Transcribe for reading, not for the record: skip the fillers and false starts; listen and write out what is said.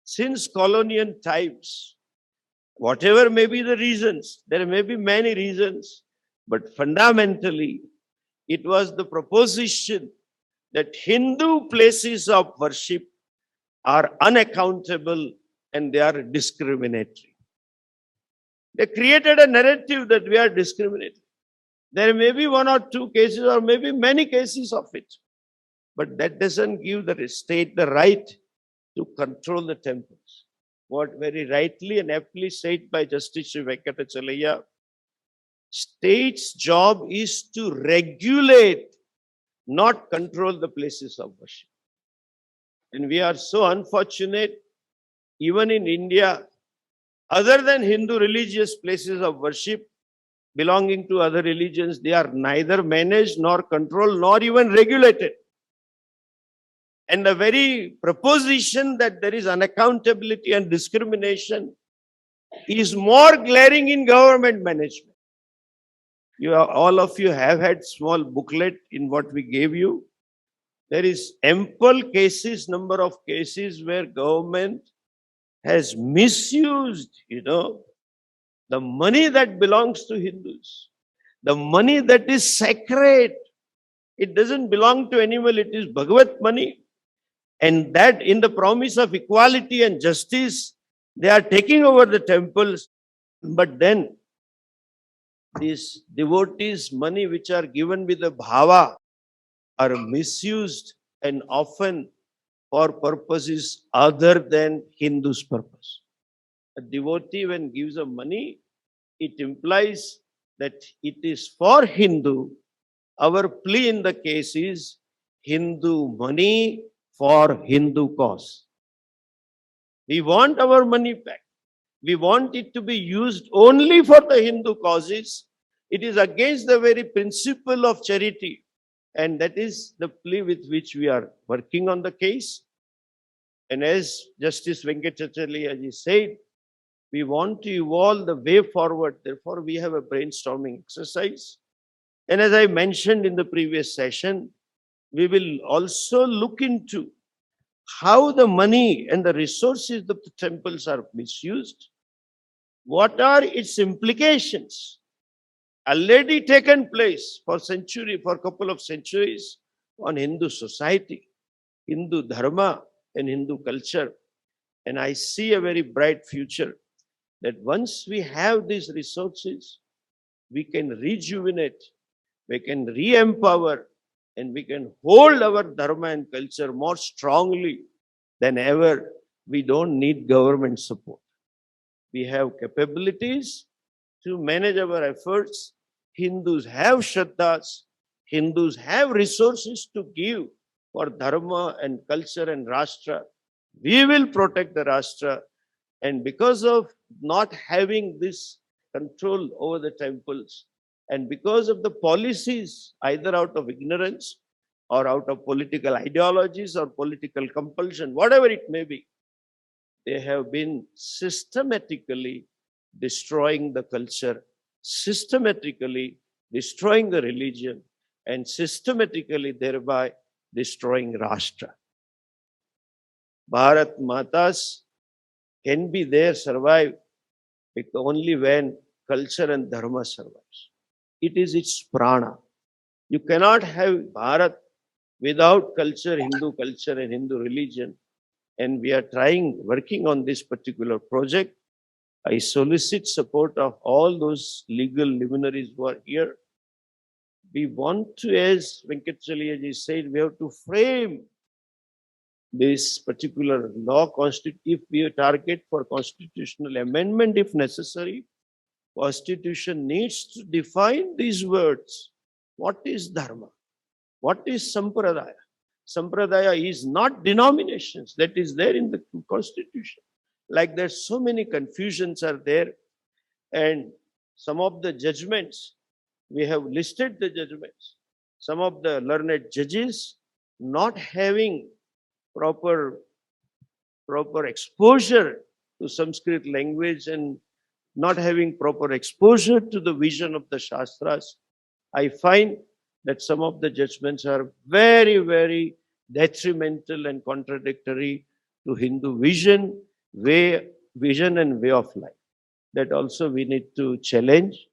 Since colonial times, whatever may be the reasons, there may be many reasons, but fundamentally, it was the proposition that Hindu places of worship are unaccountable and they are discriminatory. They created a narrative that we are discriminatory. There may be one or two cases or maybe many cases of it, but that doesn't give the state the right to control the temples. What very rightly and aptly said by Justice Venkatachalaya, state's job is to regulate, not control the places of worship. And we are so unfortunate, even in India, other than Hindu religious places of worship, belonging to other religions, they are neither managed nor controlled nor even regulated. And the very proposition that there is unaccountability and discrimination is more glaring in government management. All of you have had small booklet in what we gave you. There is ample cases, number of cases where government has misused, the money that belongs to Hindus, the money that is sacred. It doesn't belong to anyone, it is Bhagavat money. And that in the promise of equality and justice, they are taking over the temples. But then, these devotees' money which are given with the bhava are misused and often for purposes other than Hindu's purpose. A devotee when gives a money, it implies that it is for Hindu. Our plea in the case is Hindu money for Hindu cause. We want our money back. We want it to be used only for the Hindu causes. It is against the very principle of charity. And that is the plea with which we are working on the case. And as Justice Venkatachalaya said, we want to evolve the way forward. Therefore, we have a brainstorming exercise. And as I mentioned in the previous session, we will also look into how the money and the resources of the temples are misused. What are its implications? Already taken place for a couple of centuries on Hindu society, Hindu Dharma and Hindu culture. And I see a very bright future that once we have these resources, we can rejuvenate, we can re-empower, and we can hold our Dharma and culture more strongly than ever. We don't need government support. We have capabilities to manage our efforts. Hindus have Shraddhas. Hindus have resources to give for Dharma and culture and Rashtra. We will protect the Rashtra. And because of not having this control over the temples, and because of the policies, either out of ignorance or out of political ideologies or political compulsion, whatever it may be, they have been systematically destroying the culture, systematically destroying the religion, and systematically thereby destroying Rashtra. Bharat Matas can be there, survive, only when culture and Dharma survives. It is its prana. You cannot have Bharat without culture, Hindu culture and Hindu religion. And we are working on this particular project. I solicit support of all those legal luminaries who are here. We want to, as Venkatachalaya said, we have to frame this particular law, if we target for constitutional amendment if necessary. Constitution needs to define these words. What is Dharma? What is Sampradaya? Sampradaya is not denominations. That is there in the Constitution. Like there's so many confusions are there. And some of the judgments, we have listed the judgments. Some of the learned judges not having proper exposure to Sanskrit language and not having proper exposure to the vision of the Shastras, I find that some of the judgments are very, very detrimental and contradictory to Hindu vision way, vision and way of life. That also we need to challenge